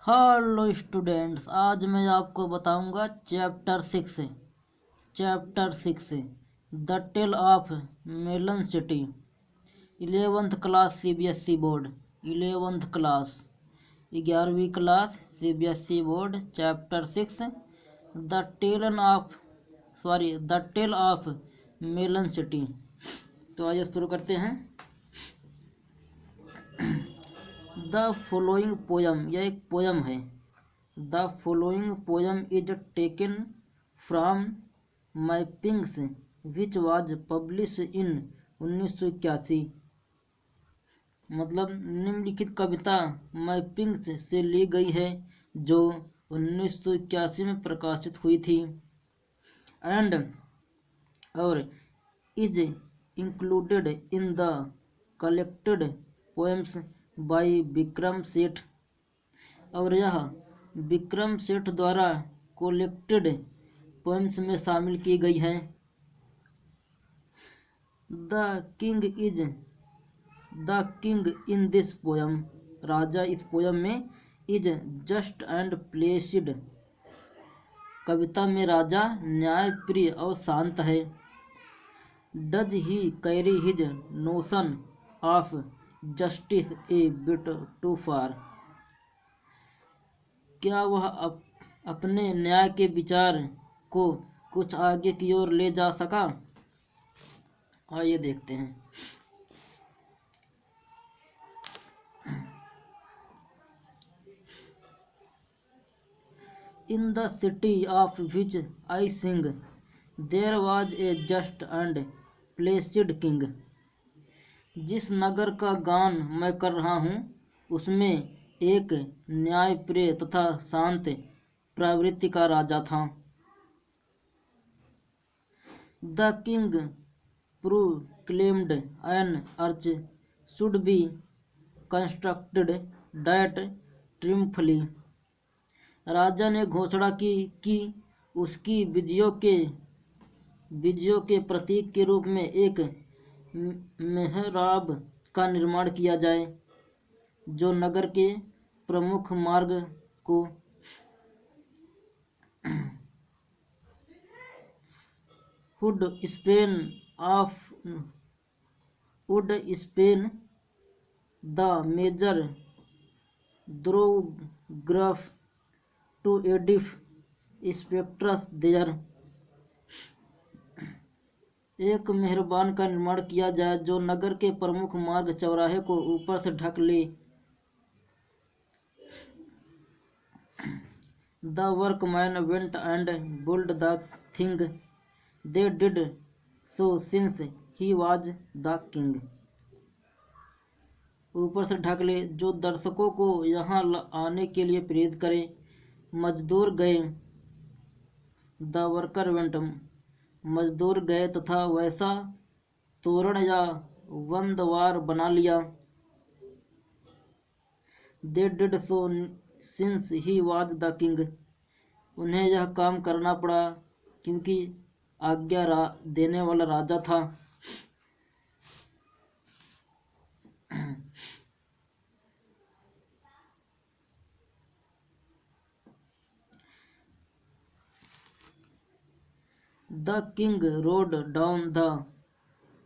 Hello students, आज मैं आपको बताऊंगा chapter six the tale of melon city. 11th class CBSE board, 11th class 11वीं class CBSE board. Chapter six the tale of melon city. तो आइए शुरू करते हैं। द फॉलोइंग पोयम, यह एक पोयम है। The following poem is taken from mappings which was publish in 1981। मतलब निम्नलिखित कविता मैपिंग्स से ली गई है जो 1981 में प्रकाशित हुई थी। एंड और is included in the collected poems by Vikram Seth, और यह विक्रम सेठ द्वारा कलेक्टेड पोएम्स में शामिल की गई है। The king in this poem, राजा इस पोएम में इज जस्ट एंड प्लेसिड, कविता में राजा न्यायप्रिय और शांत है। Does he carry his notion of justice a bit too far, क्या वह अपने न्याय के विचार को कुछ आगे की ओर ले जा सका। आइए देखते हैं। In the city of which I sing there was a just and placid king, जिस नगर का गान मैं कर रहा हूँ उसमें एक न्यायप्रिय तथा शांत प्रवृत्ति का राजा था। The king proclaimed an arch should be constructed that triumphally, राजा ने घोषणा की कि उसकी विजयों के प्रतीक के रूप में एक मेहराब का निर्माण किया जाए जो नगर के प्रमुख मार्ग को would spend the major thoroughfare to edify spectators there, एक मेहरबान का निर्माण किया जाए जो नगर के प्रमुख मार्ग चौराहे को ऊपर से ढक ले। The workman went and built the thing, they did so since he was the king, ऊपर से ढक ले जो दर्शकों को यहाँ आने के लिए प्रेरित करे। मजदूर गए, द वर्कर वेंट, मजदूर गए तथा वैसा तोरण या वंदवार बना लिया। They did so since he was the king, उन्हें यह काम करना पड़ा क्योंकि आज्ञा देने वाला राजा था। The king rode down the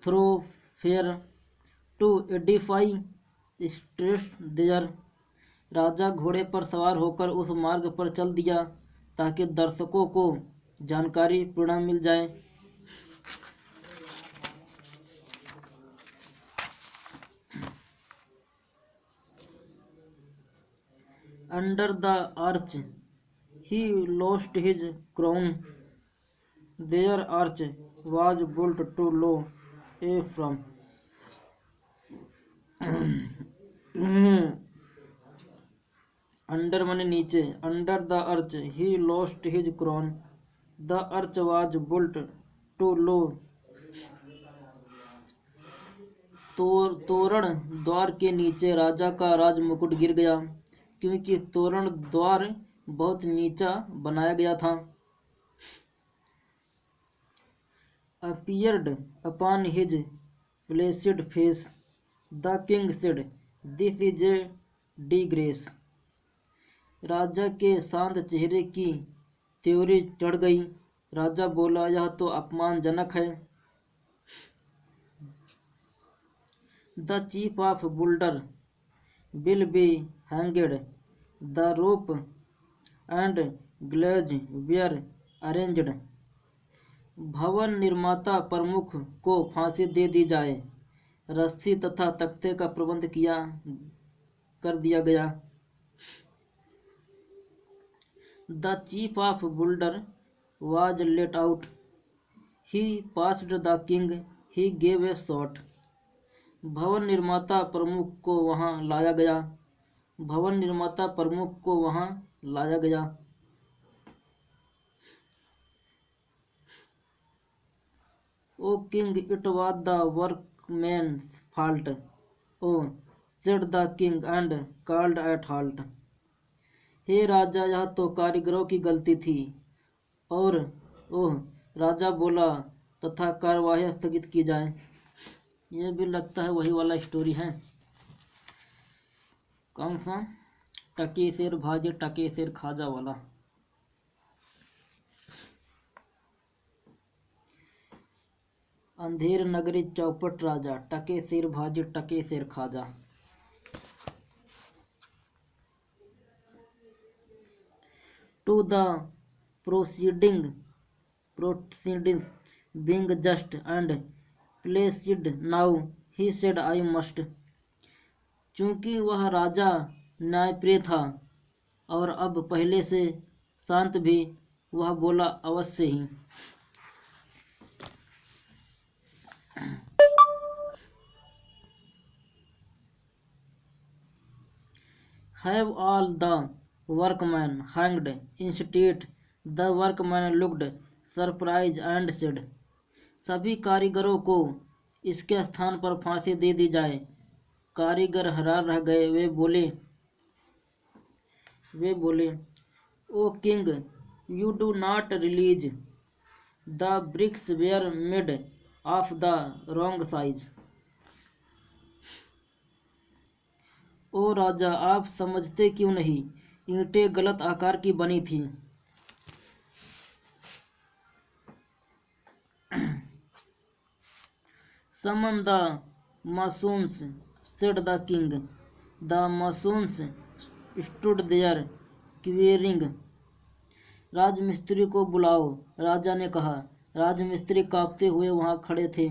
thoroughfare to edify stress there, राजा घोड़े पर सवार होकर उस मार्ग पर चल दिया ताकि दर्शकों को जानकारी पूर्ण मिल जाए। Under the arch he lost his crown, there arch was built too low a frown, under माने नीचे, under the arch he lost his crown, the arch was built too low, तोरण द्वार के नीचे राजा का राज मुकुट गिर गया क्योंकि तोरण द्वार बहुत नीचा बनाया गया था। Appeared upon his placid face, the king said this is a disgrace, राजा के शांत चेहरे की त्योरी चढ़ गई। राजा बोला, यह तो अपमानजनक है। The chief of builder will be hanged, the rope and gallows were arranged. भवन निर्माता प्रमुख को फांसी दे दी जाए, रस्सी तथा तख्ते का प्रबंध कर दिया गया। The chief of builder was let out. He passed the king. He gave a shot. भवन निर्माता प्रमुख को वहां लाया गया। भवन निर्माता प्रमुख को वहां लाया गया। O king, it was the workman's fault. Oh, said the king and called at halt. हे राजा, यह तो कारीगरों की गलती थी। और ओह, राजा बोला तथा कार्यवाही स्थगित की जाए। यह भी लगता है वही वाला स्टोरी है। कौन सा? टके शेर भाजे टके शेर खाजा वाला। अंधेर नगरी चौपट राजा, टके शेर भाजे टके शेर खाजा। To the proceeding being just and placid now, he said, I must. चूंकि वह राजा न्यायप्रिय था और अब पहले से शांत भी, वह बोला, अवश्य ही। Have all the workmen hanged instead? The workman looked surprised and said, सभी कारीगरों को इसके स्थान पर फांसी दे दी जाए। कारीगर हैरान रह गए। वे बोले, O king, you do not realise, the bricks were made of the wrong size. O राजा, आप समझते क्यों नहीं, ईंटें गलत आकार की बनी थी। Summon the masons, said the king. The masons stood there quivering. राजमिस्त्री को बुलाओ, राजा ने कहा। राजमिस्त्री कांपते हुए वहां खड़े थे।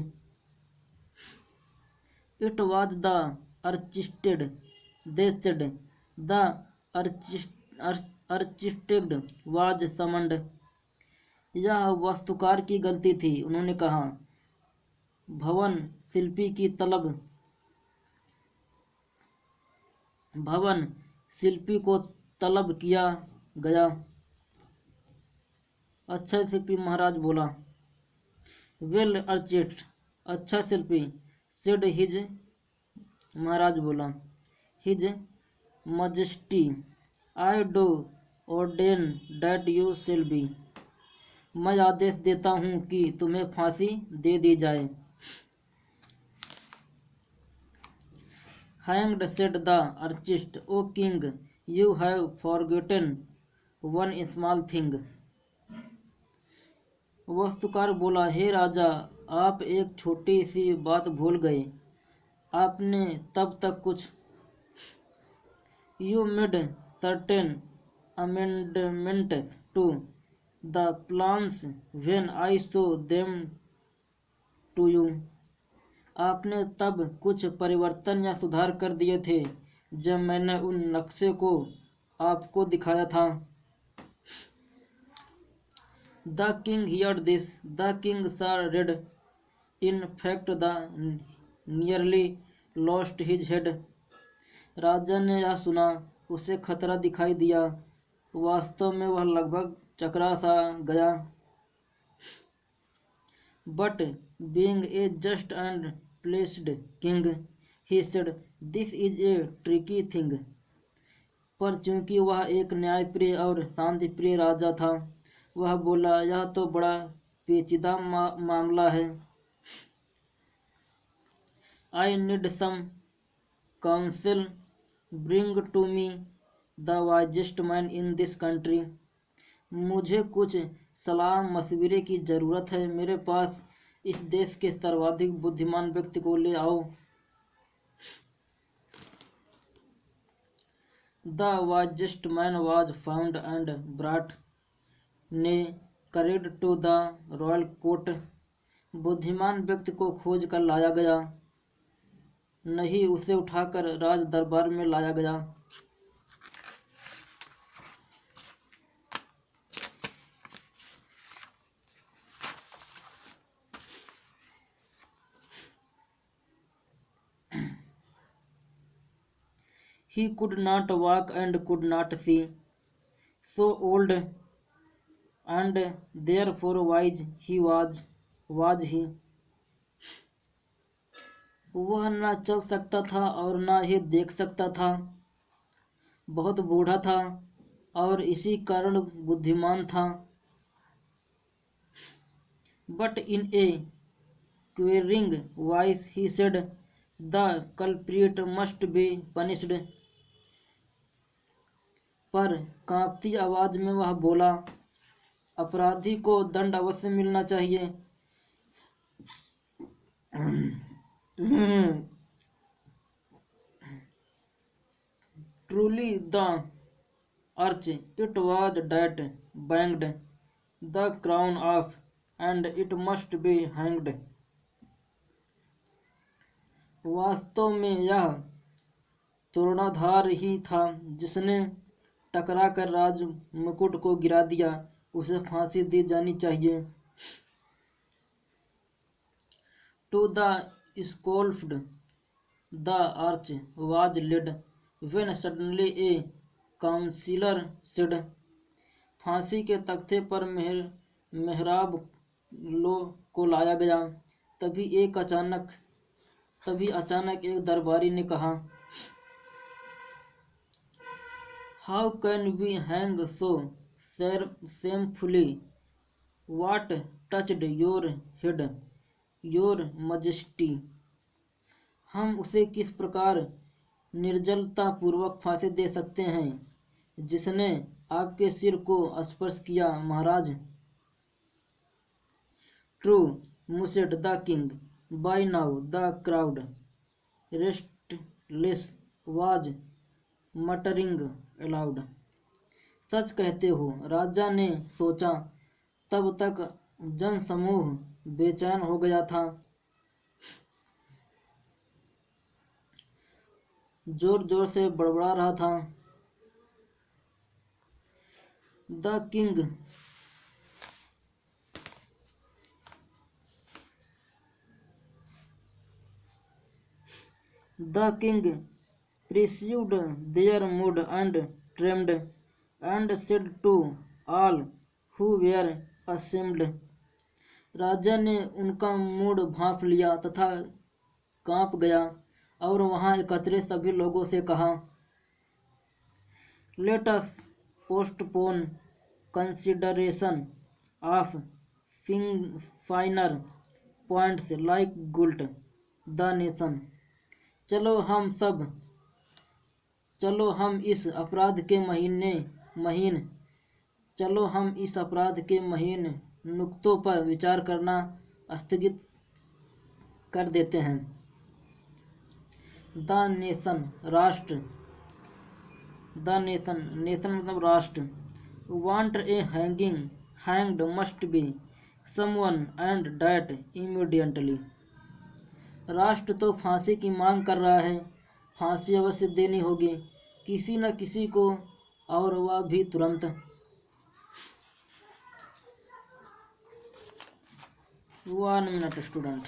It was the architect, they said. The architect was summoned. यह वास्तुकार की गलती थी, उन्होंने कहा। भवन शिल्पी को तलब किया गया। अच्छा शिल्पी, महाराज बोला। वेल आर्चिस्ट, अच्छा शिल्पी। सेड हिज, महाराज बोला। His majesty, I do ordained that you शिल बी, मैं आदेश देता हूँ कि तुम्हें फांसी दे दी जाए। Hanged, said the artist. O king, you have forgotten one small thing. वास्तुकार बोला, हे राजा, आप एक छोटी सी बात भूल गए। आपने तब तक कुछ। You made certain amendments to the plans when I showed them to you. आपने तब कुछ परिवर्तन या सुधार कर दिए थे जब मैंने उन नक्शे को आपको दिखाया था। The king heard this. The king saw red. In fact, the nearly lost his head. राजा ने यह सुना, उसे खतरा दिखाई दिया, वास्तव में वह लगभग चकरा सा गया। But being a just and placed king, he said, this is a tricky thing. पर चूंकि वह एक न्यायप्रिय और शांतिप्रिय राजा था, वह बोला, यह तो बड़ा पेचीदा मामला है। I need some counsel. Bring to me the wisest man in this country. मुझे कुछ सलाह मशविरे की ज़रूरत है, मेरे पास इस देश के सर्वाधिक बुद्धिमान व्यक्ति को ले आओ। The wisest man was found and brought nay carried to the royal court. बुद्धिमान व्यक्ति को खोज कर लाया गया, नहीं उसे उठाकर राज दरबार में लाया गया। He could not walk and could not see, so old and therefore wise he was he। वह न चल सकता था और न ही देख सकता था, बहुत बूढ़ा था और इसी कारण बुद्धिमान था। But in a quivering voice he said, "The culprit must be punished।" पर कांपती आवाज में वह बोला, अपराधी को दंड अवश्य मिलना चाहिए। Truly the arch it was that banged the crown off, and it must be hanged। वास्तव में यह तोरणाधार ही था जिसने टकरा कर राज मुकुट को गिरा दिया, उसे फांसी दी जानी चाहिए। To the scaffold the arch was led when suddenly a councillor said. फांसी के तख्ते पर मेहराब को लाया गया, तभी अचानक एक दरबारी ने कहा, how can we hang so shamefully, what touched your head your majesty. हम उसे किस प्रकार निर्जलता पूर्वक फांसी दे सकते हैं जिसने आपके सिर को स्पर्श किया, महाराज। True mused the king, by now the crowd restless was muttering aloud. सच कहते हो, राजा ने सोचा, तब तक जनसमूह बेचैन हो गया था। जोर जोर से बड़बड़ा रहा था। The king perceived their mood and trembled, and said to all who were assembled। राजा ने उनका मूड भांप लिया तथा कांप गया और वहां एकत्रित सभी लोगों से कहा, let us postpone consideration of finer points like guilt the nation. चलो हम इस अपराध के महीन नुक्तों पर विचार करना स्थगित कर देते हैं। द नेशन मतलब राष्ट्र। Want a hanged must be someone and that immediately. राष्ट्र तो फांसी की मांग कर रहा है, फांसी अवश्य देनी होगी किसी न किसी को, और वह भी तुरंत। 1 minute student.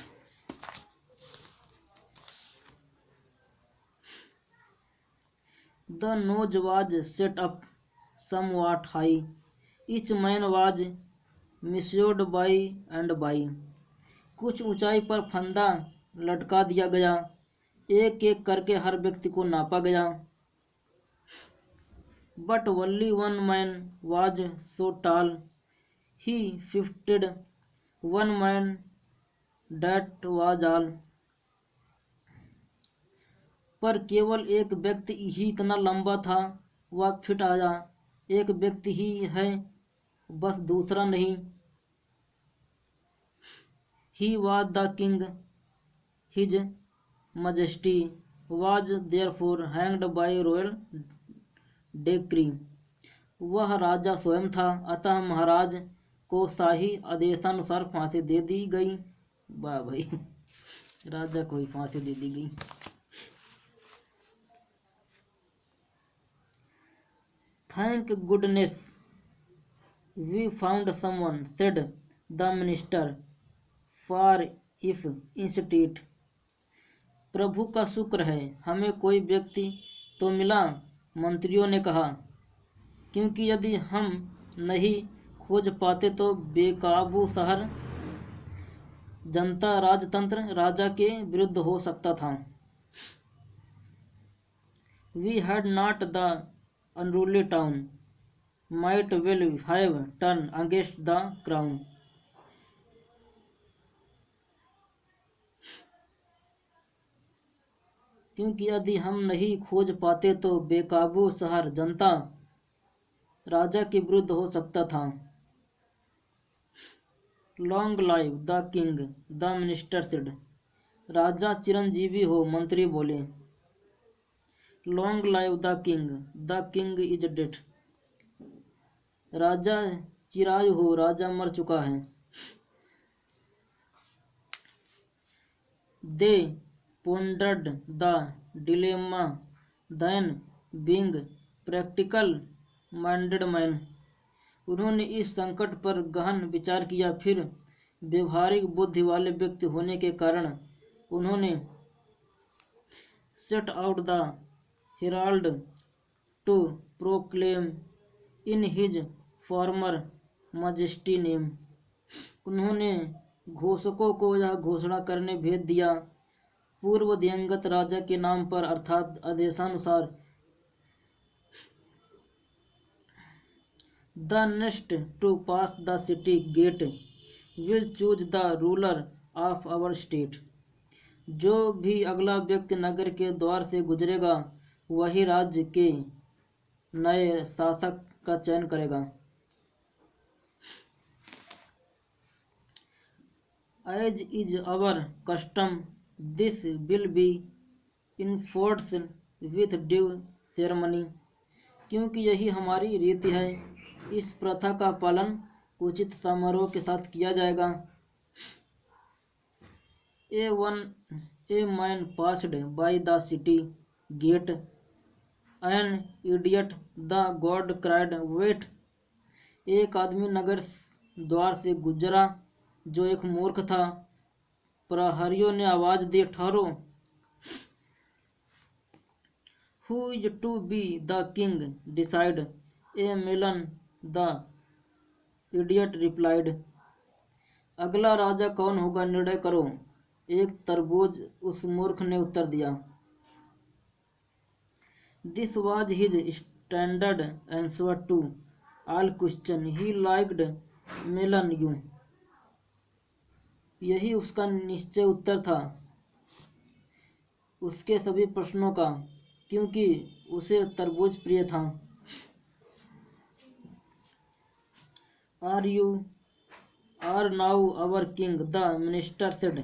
The nose was set up somewhat high, each man was measured by and by। कुछ ऊंचाई पर फंदा लटका दिया गया, एक एक करके हर व्यक्ति को नापा गया। But only one man was so tall, he fitted one man, that was all। पर केवल एक व्यक्ति ही इतना लंबा था, वह फिट आया। एक व्यक्ति ही है, बस दूसरा नहीं। He was the king, his majesty was therefore hanged by royal decree. वह राजा स्वयं था, अतः महाराज को शाही आदेशानुसार फांसी दे दी गई। वाह भाई, राजा को ही फांसी दे दी गई। Thank goodness we found someone, said the minister, for if instead. प्रभु का शुक्र है, हमें कोई व्यक्ति तो मिला, मंत्रियों ने कहा, क्योंकि यदि हम नहीं खोज पाते तो बेकाबू शहर जनता राजतंत्र राजा के विरुद्ध हो सकता था। We had not the unruly town might will have turn against the crown. क्योंकि यदि हम नहीं खोज पाते तो बेकाबू शहर जनता राजा के विरुद्ध हो सकता था। Long live the king, the minister said. राजा चिरंजीवी हो, मंत्री बोले। Long live the king is dead. राजा चिरायु हो, राजा मर चुका है। दे pondered the dilemma, then being practical minded man, उन्होंने इस संकट पर गहन विचार किया, फिर व्यवहारिक बुद्धि वाले व्यक्ति होने के कारण उन्होंने set out the herald to proclaim in his former majesty name। उन्होंने घोषकों को यह घोषणा करने भेज दिया, पूर्व दिवंगत राजा के नाम पर, अर्थात आदेशानुसार। The next to pass the city gate will choose the ruler of our state. जो भी अगला व्यक्ति नगर के द्वार से गुजरेगा वही राज्य के नए शासक का चयन करेगा। As is our custom this will be enforced with due ceremony. क्योंकि यही हमारी रीति है, इस प्रथा का पालन उचित समारोह के साथ किया जाएगा। A man passed by the city gate, an idiot the god cried wait. एक आदमी नगर द्वार से गुजरा जो एक मूर्ख था, प्रहरियों ने आवाज दी, ठहरो। Who is to be the king? Decide. A melon, the idiot replied. अगला राजा कौन होगा, निर्णय करो, एक तरबूज उस मूर्ख ने उत्तर दिया। This was his standard answer to all questions. He liked melon you. यही उसका निश्चय उत्तर था उसके सभी प्रश्नों का, क्योंकि उसे तरबूज प्रिय था। Are now our king, the minister said,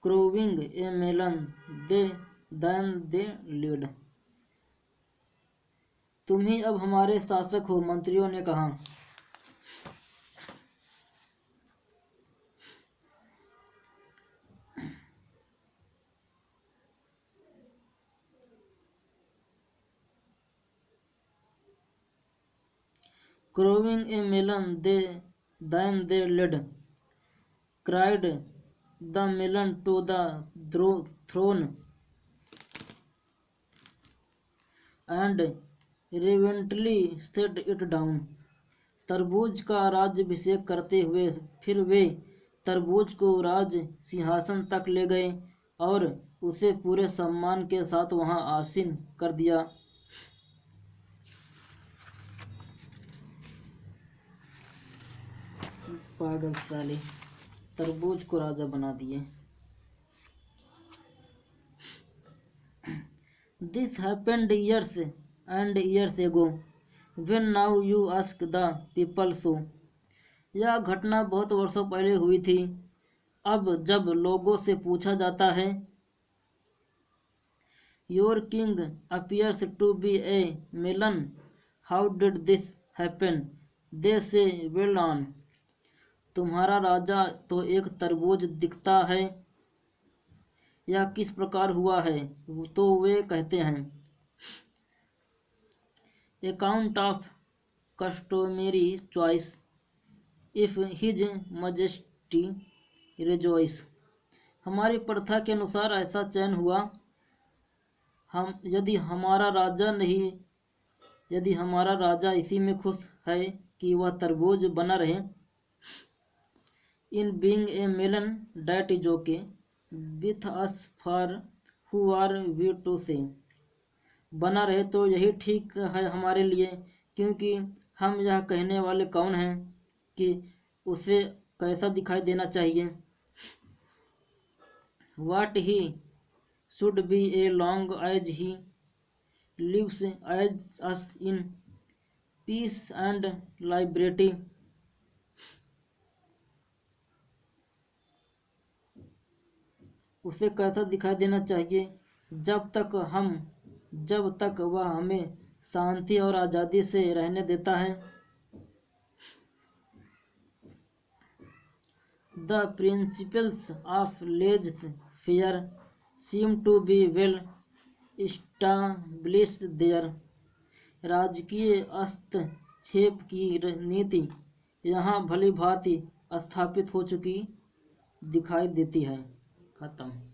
crowning a melon then they lead. तुम ही अब हमारे शासक हो, मंत्रियों ने कहा। Crowing a melon, then they led, cried the melon to the throne, and reverently set it down। तरबूज का राज्याभिषेक करते हुए फिर वे तरबूज को राज सिंहासन तक ले गए और उसे पूरे सम्मान के साथ वहां आसीन कर दिया। पागल साले, तरबूज को राजा बना दिए। This happened years and years ago when now you ask the people so। यह घटना बहुत वर्षों पहले हुई थी, अब जब लोगों से पूछा जाता है। Your king appears to be a melon, how did this happen? They say well on। तुम्हारा राजा तो एक तरबूज दिखता है, यह किस प्रकार हुआ है? तो वे कहते हैं। Account of customary choice if his majesty rejoice. हमारी प्रथा के अनुसार ऐसा चयन हुआ, यदि हमारा राजा इसी में खुश है कि वह तरबूज बना रहे। In being a melon that is okay with us for who are we to say. बना रहे तो यही ठीक है हमारे लिए, क्योंकि हम यह कहने वाले कौन हैं कि उसे कैसा दिखाई देना चाहिए। What he should be a long as he leaves as us in peace and liberty. उसे कैसा दिखाई देना चाहिए जब तक वह हमें शांति और आज़ादी से रहने देता है। The principles of laissez faire seem to be well established there. राजकीय हस्तक्षेप की नीति यहाँ भली भांति स्थापित हो चुकी दिखाई देती है। खत्म।